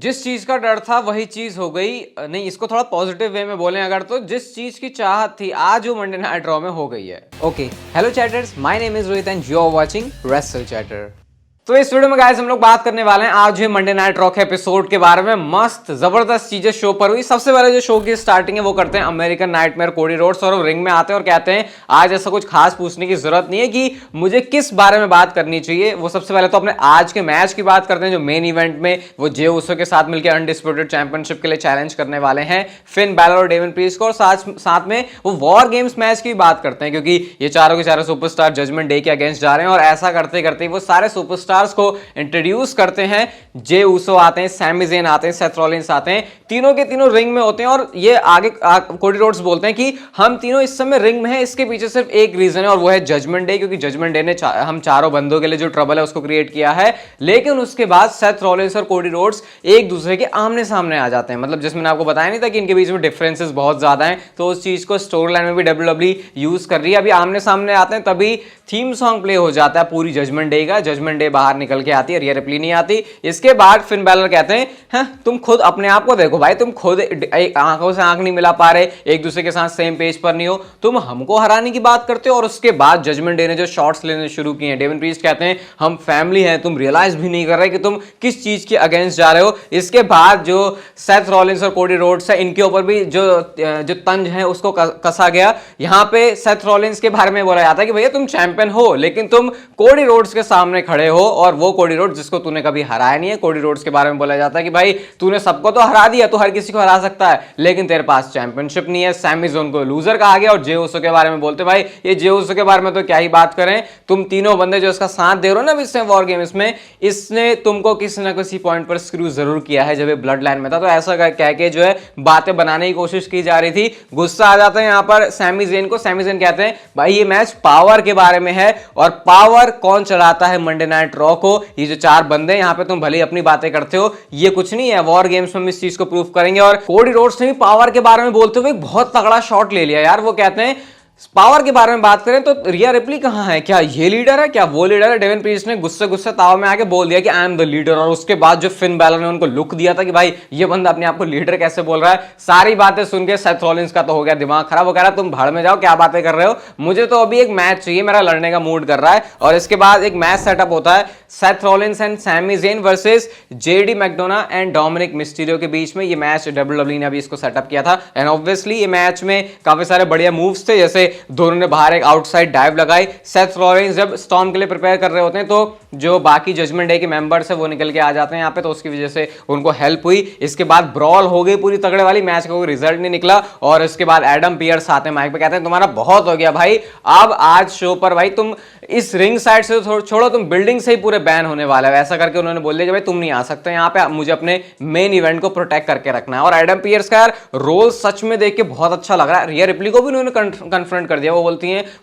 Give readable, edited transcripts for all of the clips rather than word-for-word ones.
जिस चीज का डर था वही चीज हो गई। नहीं, इसको थोड़ा पॉजिटिव वे में बोलें अगर, तो जिस चीज की चाहत थी आज वो मंडे नाइट रॉ में हो गई है। Okay, hello chatters, my name is Rohit and you are watching Wrestle Chatter. तो इस वीडियो में गाइस हम लोग बात करने वाले हैं आज जो मंडे नाइट रॉ के एपिसोड के बारे में। मस्त जबरदस्त चीजें शो पर हुई। सबसे पहले जो शो की स्टार्टिंग है वो करते हैं अमेरिकन नाइटमेयर कोडी रोड्स, और वो रिंग में आते हैं और कहते हैं आज ऐसा कुछ खास पूछने की जरूरत नहीं है कि मुझे किस बारे में बात करनी चाहिए। वो सबसे पहले तो अपने आज के मैच की बात करते हैं जो मेन इवेंट में वो जे उसो के साथ मिलकर अनडिस्प्यूटेड चैंपियनशिप के लिए चैलेंज करने वाले हैं फिन बैलर और डेमन प्रीस्ट को। और साथ में वो वॉर गेम्स मैच की बात करते हैं क्योंकि ये चारों के चारों सुपरस्टार जजमेंट डे के अगेंस्ट जा रहे हैं। और ऐसा करते करते वो सारे सुपरस्टार्स को इंट्रोड्यूस करते हैं। जे उसो आते हैं, सैमी ज़ेन आते हैं, सेथ रॉलिंस आते हैं, तीनों के तीनों रिंग में होते हैं। और ये आगे कोडी रोड्स बोलते हैं कि हम तीनों इस समय रिंग में हैं, इसके पीछे सिर्फ एक रीजन है और वो है जजमेंट डे, क्योंकि जजमेंट डे ने हम चारों बंदों के लिए जो ट्रबल है उसको क्रिएट किया है। लेकिन उसके बाद सेथ रॉलिंस और कोडी रोड्स एक दूसरे के आमने सामने आ जाते हैं। मतलब जिसमें आपको बताया नहीं था कि इनके बीच में डिफरेंसेस बहुत ज्यादा हैं, तो उस चीज को स्टोरी लाइन में भी डब्ल्यूडब्ल्यू यूज कर रही है। अभी आमने सामने आते हैं तभी थीम सॉन्ग प्ले हो जाता है पूरी जजमेंट डे का। जजमेंट डे बाहर निकल के आती है, रिया रिप्ली नहीं आती। इसके बाद फिन बैलर कहते हैं तुम खुद अपने आप को देखो भाई, तुम खुद आंखों से आंख नहीं मिला पा रहे, एक दूसरे के साथ सेम पेज पर नहीं हो, तुम हमको हराने की बात करते हो। और उसके बाद जजमेंट डे ने जो शॉट्स लेने शुरू किए हैं, डेमन प्रीस्ट कहते हैं हम फैमिली हैं, तुम रियलाइज भी नहीं कर रहे कि तुम किस चीज के अगेंस्ट जा रहे हो। इसके बाद जो सेथ रॉलिंस और कोडी रोड्स है इनके ऊपर भी जो तंज है उसको कसा गया। यहां पे सेथ रॉलिंस के बारे में बोला जाता है कि भैया तुम चैंपियन हो लेकिन तुम कोडी रोड्स के सामने खड़े हो, और वो कोडी रोड्स जिसको तूने कभी हराया नहीं है। कोडी रोड्स के बारे में बोला जाता है कि भाई तूने सबको तो हरा दिया, तू हर किसी को हरा सकता है, लेकिन तेरे पास चैंपियनशिप नहीं है। सैमी ज़ोन को लूजर कहा गया। और जे उसो के बारे में बोलते भाई ये जे उसो के बारे में तो क्या ही बात करें, तुम तीनों बंदे जो इसका साथ दे रहे हो ना इसमें वॉर गेम्स में, इसने तुमको किसी ना किसी पॉइंट पर स्क्रू जरूर किया है जब ये ब्लड लाइन में था। तो ऐसा कह के जो है बातें बनाने की कोशिश की जा रही थी। गुस्सा आ जाता है यहां पर सैमी ज़ेन को। सैमी ज़ेन कहते हैं भाई ये मैच पावर के बारे में है, और पावर कौन चलाता है मंडे नाइट रॉ को, ये जो चार बंदे यहां पे, तुम भले ही अपनी बातें करते हो, ये कुछ नहीं है, वॉर गेम्स में हम इस चीज को प्रूव करेंगे। और कोडी रोड्स ने भी पावर के बारे में बोलते हुए एक बहुत तगड़ा शॉट ले लिया यार। वो कहते हैं पावर के बारे में बात करें तो रिया रिप्ली कहां है, क्या ये लीडर है, क्या वो लीडर है। डेवन प्रीस्ट ने गुस्से गुस्से ताव में आके बोल दिया कि आई एम द लीडर। और उसके बाद जो फिन बैलर ने उनको लुक दिया था कि भाई ये बंदा अपने आप को लीडर कैसे बोल रहा है, सारी बातें सुन के सेथ रॉलिंस का तो हो गया दिमाग खराब। वो कह रहा तुम भाड़ में जाओ, क्या बातें कर रहे हो, मुझे तो अभी एक मैच चाहिए, मेरा लड़ने का मूड कर रहा है। और इसके बाद एक मैच सेटअप होता है Seth Rollins and Sami Zayn versus JD McDonagh and Dominik Mysterio के बीच में। ये मैच डब्ल्यूडब्ल्यू ने अभी इसको सेटअप किया था, एंड ऑब्वियसली ये मैच में काफी सारे बढ़िया मूव्स थे, जैसे दोनों ने बाहर एक आउटसाइड डाइव लगाई। सेथ रॉलिंस जब स्टॉर्म के लिए प्रिपेयर कर रहे होते हैं तो जो बाकी जजमेंट डे के मेंबर्स है वो निकल के आ जाते हैं यहाँ पे, तो उसकी वजह से उनको हेल्प हुई। इसके बाद ब्रॉल हो गई पूरी तगड़े वाली, मैच का कोई रिजल्ट नहीं निकला। और इसके बाद एडम पियर्स आते हैं माइक पे, कहते हैं तुम्हारा बहुत हो गया भाई, अब आज शो पर भाई तुम इस रिंग साइड से छोड़ो, तुम बिल्डिंग से ही पूरे बैन होने वाला है। ऐसा करके उन्होंने बोल दिया कि भाई तुम नहीं आ सकते यहाँ पे, मुझे अपने मेन इवेंट को प्रोटेक्ट करके रखना है। और एडम पियर्स का यार रोल सच में देख के बहुत अच्छा लग रहा है। रिया रिप्ली को भी उन्होंने कन्फ्रंट कर दिया। वो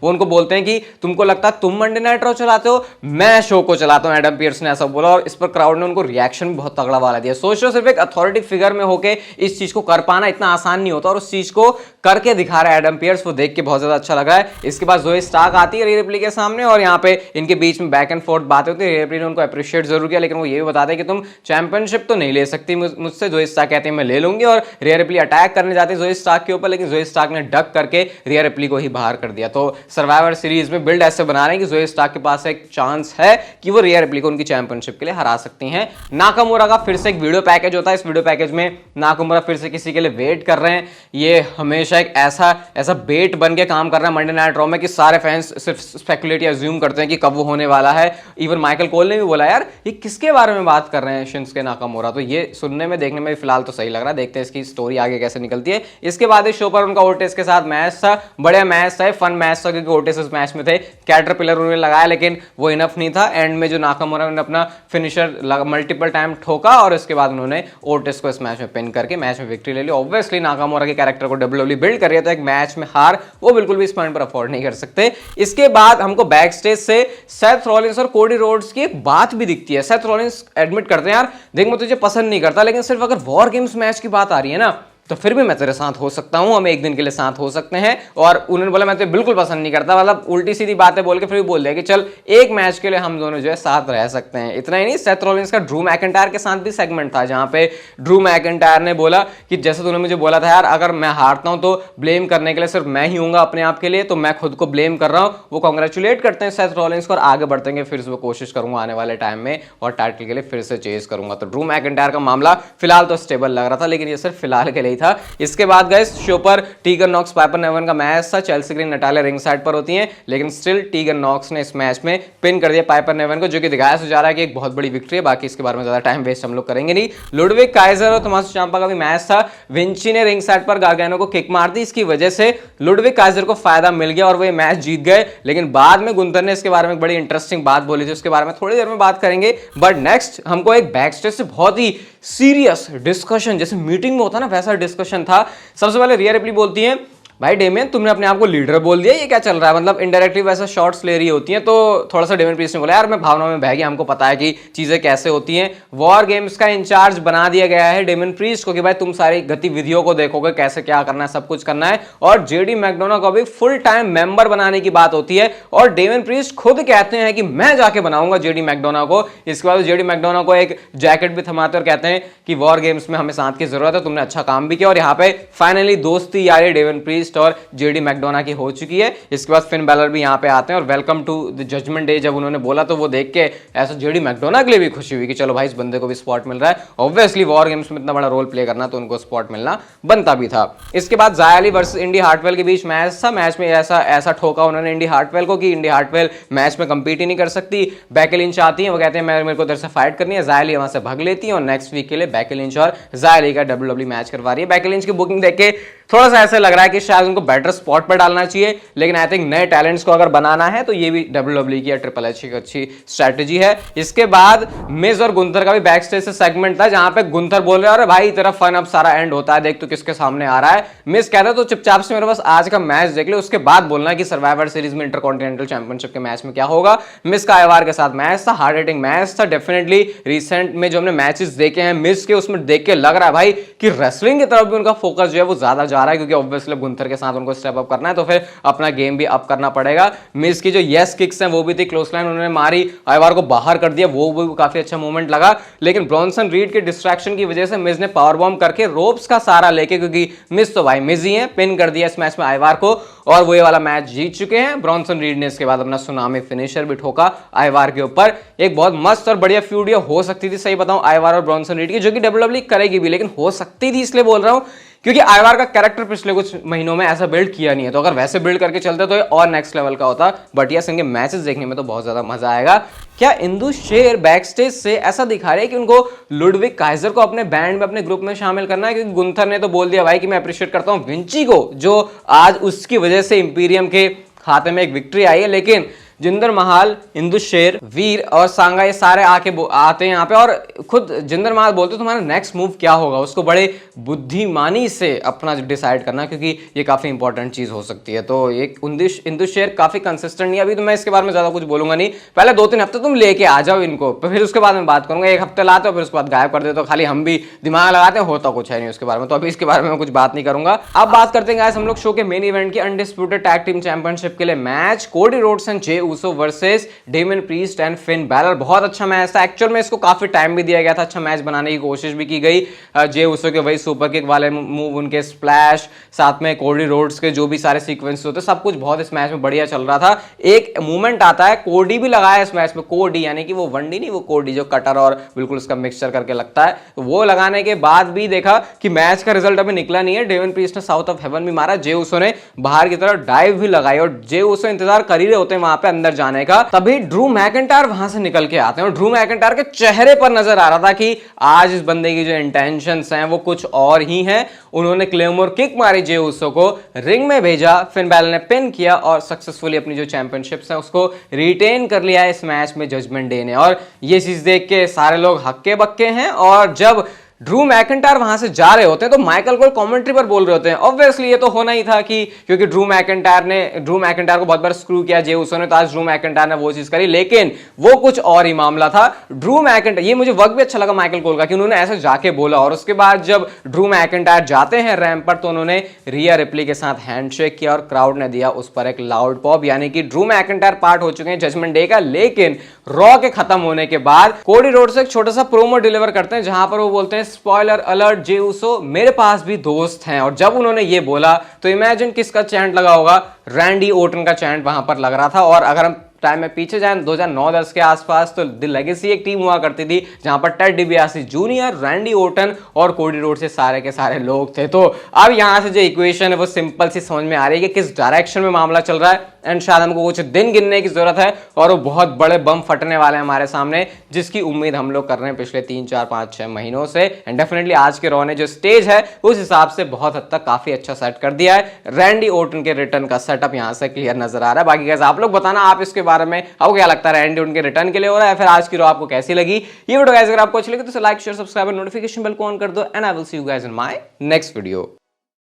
उनको बोलते हैं कि तुमको लगता है तुम मंडे नाइट रॉ चलाते हो, मैं शो को चलाता हूं। एडम पियर्स ने ऐसा बोला, और इस पर क्राउड ने उनको रिएक्शन भी बहुत तगड़ा वाला दिया। सोचो सिर्फ एक अथॉरिटी फिगर में होके इस चीज को कर पाना इतना आसान नहीं होता, और उस चीज को करके दिखा रहा है एडम पियर्स, वो देख के बहुत ज्यादा अच्छा लगा है। इसके बाद जोई स्टार्क आती है रिया रिप्ली के सामने, और यहाँ पे इनके बीच में बैक एंड फोर्थ बातें होती है। रिया रिप्ली ने उनको अप्रिशिएट जरूर किया, लेकिन वो ये भी बताते हैं कि तुम चैंपियनशिप तो नहीं ले सकती मुझसे। जोई स्टार्क कहते हैं मैं ले लूंगी, और रिया रिप्ली अटैक करने जाती है जोई स्टार्क के ऊपर, लेकिन जोई स्टार्क ने डक करके रिया रिप्ली को ही बाहर कर दिया। तो सर्वाइवर सीरीज में बिल्ड ऐसे बना रहे हैं कि जोई स्टार्क के पास एक चांस है कि वो रिया रिप्ली को उनकी चैंपियनशिप के लिए हरा सकती हैं। नाकामुरा का फिर से एक वीडियो पैकेज होता है। इस वीडियो पैकेज में नाकामुरा फिर से किसी के लिए वेट कर रहे हैं। ये हमेशा एक ऐसा बेट बन के काम कर रहा है मंडे नाइट रॉ में कि सारे फैंस सिर्फ स्पेकुलेट या अज्यूम करते हैं कि कब वो होने वाला है। इवन माइकल कोल ने भी बोला यार ये किसके बारे में बात कर रहे हैं शिंसुके नाकामुरा। तो ये सुनने में देखने में फिलहाल तो सही लग रहा है, देखते हैं इसकी स्टोरी आगे कैसे निकलती है। इसके बाद इस शो पर उनका ओटिस के साथ मैच था, बढ़िया मैच था, फन मैच था, क्योंकि ओटिस इस मैच में थे। कैटरपिलर उन्होंने लगाया लेकिन वो इनफ नहीं था। एंड में जो नाकामुरा ने अपना फिनिशर मल्टीपल टाइम ठोका, और इसके बाद उन्होंने ओटिस को इस मैच में पिन करके मैच में विक्ट्री ले ली। ऑब्वियसली नाकामुरा के कैरेक्टर को डब्ल्यूडब्ल्यू बिल्ड कर रही है, तो एक मैच में हार वो बिल्कुल भी इस पॉइंट पर अफोर्ड नहीं कर सकते। इसके बाद हमको बैक स्टेज से सेथ रॉलिंस और कोडी रोड्स की एक बात भी दिखती है। सेथ रॉलिंस एडमिट करते हैं यार देख मैं तुझे पसंद नहीं करता, लेकिन सिर्फ अगर वॉर गेम्स मैच की बात आ रही है ना तो फिर भी मैं तेरे साथ हो सकता हूं, हम एक दिन के लिए साथ हो सकते हैं। और उन्होंने बोला मैं तो बिल्कुल पसंद नहीं करता, मतलब उल्टी सीधी बातें बोल के फिर भी बोल दिया कि चल एक मैच के लिए हम दोनों जो है साथ रह सकते हैं। इतना ही नहीं, सेथ रॉलिंस का ड्रू मैकिंटायर के साथ भी सेगमेंट था जहां पे ड्रू मैकिंटायर ने बोला कि जैसे तूने मुझे बोला था यार, अगर मैं हारता हूं तो ब्लेम करने के लिए सिर्फ मैं ही हूंगा अपने आप के लिए, तो मैं खुद को ब्लेम कर रहा हूं। वो कांग्रेचुलेट करते हैं सेथ रॉलिंस को और आगे बढ़ते हैं, फिर से वो कोशिश करूंगा आने वाले टाइम में और टाइटल के लिए फिर से चेज करूंगा। तो ड्रू मैकिंटायर का मामला फिलहाल तो स्टेबल लग रहा था, लेकिन ये सिर्फ फिलहाल के लिए था। इसके बाद गए शो पर टीगन नॉक्स पाइपर नेवन का मैच था। Chelsea Green Natalya ring side पर होती हैं, लेकिन स्टिल टीगन नॉक्स ने इस मैच में पिन कर दिया पाइपर नेवन को, जो कि दिखाया जा रहा है कि एक बहुत बड़ी विक्ट्री है। बाकी इसके बारे में ज्यादा टाइम वेस्ट हम लोग करेंगे नहीं। लुडविग काइजर और थॉमस चांपा का भी मैच था। विंची ने रिंग साइड पर गार्गानो को किक मार दी, इसकी वजह से लुडविग काइजर को फायदा मिल गया और वो मैच जीत गए। लेकिन बाद में गुंथर ने इसके बारे में बड़ी इंटरेस्टिंग बात बोली थी, उसके बारे में थोड़ी देर में बात करेंगे। बट नेक्स्ट हमको एक बैक स्टेज से बहुत ही सीरियस डिस्कशन, जैसे मीटिंग में होता ना वैसा डिस्कशन था। सबसे पहले रिया रिप्ली बोलती है, भाई डेमियन तुमने अपने आप को लीडर बोल दिया, ये क्या चल रहा है, मतलब इनडायरेक्टली वैसा शॉट्स ले रही होती हैं। तो थोड़ा सा डेमियन प्रीस्ट ने बोला यार मैं भावना में बह गया, हमको पता है कि चीजें कैसे होती हैं। वॉर गेम्स का इंचार्ज बना दिया गया है डेमियन प्रीस्ट को कि भाई तुम सारी गतिविधियों को देखोगे, कैसे क्या करना है, सब कुछ करना है। और जेडी मैकडोना को भी फुल टाइम मेंबर बनाने की बात होती है और डेमियन प्रीस्ट खुद कहते हैं कि मैं जाके बनाऊंगा जेडी मैकडोना को। इसके बाद जेडी मैकडोना को एक जैकेट भी थमाते और कहते हैं कि वॉर गेम्स में हमें साथ की जरूरत है, तुमने अच्छा काम भी किया। और यहाँ पे फाइनली दोस्ती यारी डेमियन प्रीस्ट और जेडी मैकडोना की हो चुकी है। इसके बाद फिन बैलर भी यहाँ पे आते हैं और welcome to the Judgment Day जब उन्होंने बोला तो वो देख के ऐसा जेडी मैकडोना के लिए भी खुशी हुई कि चलो भाई इस बंदे को भी स्पॉट मिल रहा है। ऑब्वियसली वॉर गेम्स में इतना बड़ा रोल प्ले करना तो उनको स्पॉट मिलना बनता भी था। इसके बाद ज़ाया अली वर्सेस इंडी हार्टवेल के बीच मैच था। मैच में ऐसा ठोका उन्होंने इंडी हार्टवेल को कि इंडी हार्टवेल मैच में कंपीट ही नहीं कर सकती। बैकी लिंच आती है, वो कहते हैं मेरे को इधर से फाइट करनी है। ज़ाया अली वहां से भाग लेती है और नेक्स्ट वीक के लिए बैकी लिंच और ज़ाया अली का WWE मैच करवा रही है। बैकी लिंच की बुकिंग देख के थोड़ा सा ऐसा लग रहा है कि शायद उनको बेटर स्पॉट पर डालना चाहिए, लेकिन आई थिंक नए टैलेंट्स को अगर बनाना है तो ये भी WWE की या ट्रिपल एच की अच्छी स्ट्रैटेजी है। इसके बाद मिज और गुंथर का भी बैक स्टेज से सेगमेंट था जहां पे गुंथर बोल रहे हैं अरे भाई तेरा फन अब सारा एंड होता है, देख तो किसके सामने आ रहा है। मिज कहता है तो चुपचाप से मेरे बस आज का मैच देख ले, उसके बाद बोलना कि सर्वाइवर सीरीज में इंटरकॉन्टिनेंटल चैंपियनशिप के मैच में क्या होगा। मिज का आयवार के साथ मैच था, हार्ड हिटिंग मैच था। डेफिनेटली रिसेंट में जो हमने मैचेस देखे हैं मिज के, उसमें देख के लग रहा है भाई कि रेसलिंग की तरफ भी उनका फोकस जो है वो ज्यादा जा रहा है, क्योंकि ऑब्वियसली गुंथर के साथ उनको स्टेप अप करना है तो फिर अपना गेम भी अप करना पड़ेगा। मिज की जो यस किक्स हैं वो भी थी, क्लोज लाइन उन्होंने मारी, आयवार को बाहर कर दिया, वो भी काफी अच्छा मूवमेंट लगा। लेकिन ब्रॉन्सन रीड के डिस्ट्रैक्शन की वजह से मिज ने पावर बॉम्ब करके रोप्स का सहारा लेके, क्योंकि मिज तो भाई मिज ही है, पिन कर दिया इस मैच में आयवार को और वो ये वाला मैच जीत चुके हैं। ब्रॉन्सन रीड ने इसके बाद अपना सुनामी फिनिशर भी ठोका आयवार के ऊपर। एक बहुत मस्त और बढ़िया फ्यूड हो सकती थी, सही बताऊं, आयवार और ब्रॉन्सन रीड की, जो कि WWE करेगी भी, लेकिन हो सकती थी इसलिए बोल रहा हूं क्योंकि आयवार का कैरेक्टर पिछले कुछ महीनों में ऐसा बिल्ड किया नहीं है। तो अगर वैसे बिल्ड करके चलते तो ये और नेक्स्ट लेवल का होता। बट यस, इनके मैचेस देखने में तो बहुत ज्यादा मजा आएगा। क्या इंदु शेर बैक स्टेज से ऐसा दिखा रहे हैं कि उनको लुडविग काइजर को अपने बैंड में, अपने ग्रुप में शामिल करना है? क्योंकि गुंथर ने तो बोल दिया भाई कि मैं अप्रिशिएट करता हूं विंची को, जो आज उसकी वजह से इंपीरियम के खाते में एक विक्ट्री आई है। लेकिन जिंदर महाल, इंदु शेर, वीर और सांगा ये सारे आते हैं यहाँ पे और खुद जिंदर महाल बोलते तुम्हारा नेक्स्ट मूव क्या होगा, उसको बड़े बुद्धिमानी से अपना डिसाइड करना, क्योंकि ये काफी इंपॉर्टेंट चीज हो सकती है। तो एक इंदु शेर काफी कंसिस्टेंट नहीं, अभी तो मैं इसके बारे में ज्यादा कुछ बोलूंगा नहीं। पहले 2-3 हफ्ते तुम लेके आ जाओ इनको, फिर उसके बाद में बात करूंगा। एक हफ्ते लाते हो फिर उसके बाद गायब कर देते हो, खाली हम भी दिमाग लगाते हैं, होता कुछ है नहीं उसके बारे में। तो अभी इसके बारे में मैं कुछ बात नहीं करूंगा। अब बात करते हैं हम लोग शो के मेन इवेंट की, अनडिस्प्यूटेड टैग टीम चैंपियनशिप के लिए match, Cody Rhodes and Jey Uso versus Damien priest and Finn Balor. बहुत अच्छा मैच था, एक्चुअल में इसको काफी टाइम भी दिया गया था, अच्छा मैच बनाने की कोशिश भी की गई। जे ऊसो के वही सुपर किक वाले मूव, उनके स्प्लैश, साथ में कोडी रोड्स के जो भी सारे सीक्वेंस होते, सब कुछ बहुत इस मैच में बढ़िया चल रहा था। एक मूवमेंट आता है, कोडी भी लगाया इस मैच में, कोडी यानी कि वो वनडी नहीं, वो कोडी जो कटर और बिल्कुल उसका मिक्सचर करके लगता है, तो वो लगाने के बाद भी देखा कि मैच का रिजल्ट अभी निकला नहीं है। डेमियन प्रीस्ट ने साउथ ऑफ हेवन भी मारा, जे ऊसो ने बाहर की तरफ डाइव भी लगाई और जे ऊसो इंतजार कर ही रहे होते हैं वहां पे अंदर जाने का। तभी ड्रू मैकिंटायर वहां से निकल के आते हैं और ड्रू मैकिंटायर के चेहरे पर नजर आ रहा था कि आज इस बंदे की जो इंटेंशंस हैं वो कुछ और ही हैं। उन्होंने क्लेमोर किक मारी, जे ऊसो को रिंग में भेजा, फिन बैलर ने पिन किया और सक्सेसफुली अपनी जो चैंपियनशिप्स है उसको रिटेन कर लिया इस मैच में जजमेंट डे ने। और ये चीज देख के सारे लोग हक्के बक्के हैं। और जब ड्रू मैकिंटायर वहां से जा रहे होते हैं तो माइकल कोल कमेंट्री पर बोल रहे होते हैं। ऑब्वियसली ये तो होना ही था कि क्योंकि ड्रू मैकिंटायर को बहुत बार स्क्रू किया जे उसो ने, तो आज ड्रू मैकिंटायर ने वो चीज करी, लेकिन वो कुछ और ही मामला था। ड्रू मैकिंटायर, ये मुझे वक्त भी अच्छा लगा माइकल कोल का कि उन्होंने ऐसे जाके बोला, और उसके बाद जब ड्रू मैकिंटायर जाते हैं रैंप पर तो उन्होंने रिया रिप्ली के साथ हैंडशेक किया और क्राउड ने दिया उस पर एक लाउड पॉप, यानी कि ड्रू मैकिंटायर पार्ट हो चुके हैं जजमेंट डे का। लेकिन रॉ के खत्म होने के बाद कोडी रोड से एक छोटा सा प्रोमो डिलीवर करते हैं जहां पर वो बोलते हैं स्पॉइलर अलर्ट जे उसो, मेरे पास भी दोस्त हैं। और जब उन्होंने ये बोला तो इमेजिन किसका चैंट लगा होगा, रैंडी ओटन का चैंट वहां पर लग रहा था। और अगर हम टाइम में पीछे जाएं 2009-10 के आसपास, तो द लेगेसी एक टीम हुआ करती थी जहां पर टेड डिबियासी जूनियर, रैंडी ओटन और कोडी रोड से सारे के सारे लोग थे। तो अब यहां से जो इक्वेशन है वो सिंपल सी समझ में आ रही है कि किस डायरेक्शन में मामला चल रहा है। एंड शायद हमको कुछ दिन गिनने की जरूरत है और वो बहुत बड़े बम फटने वाले हैं हमारे सामने, जिसकी उम्मीद हम लोग कर रहे हैं पिछले 3, 4, 5, 6 महीनों से। एंड डेफिनेटली आज के रॉ ने जो स्टेज है उस हिसाब से बहुत हद तक काफी अच्छा सेट कर दिया है। रैंडी ओटन के रिटर्न का सेटअप यहां से क्लियर नजर आ रहा है। बाकी गाइस आप लोग बताना आप इसके बारे में, आपको क्या लगता है रैंडी ओटन के रिटर्न के लिए हो रहा है, फिर आज की रॉ आपको कैसी लगी। ये वीडियो गाइस अगर आपको अच्छी लगी तो लाइक शेयर सब्सक्राइब और नोटिफिकेशन बेल को ऑन कर दो। And I will see you guys in my next video.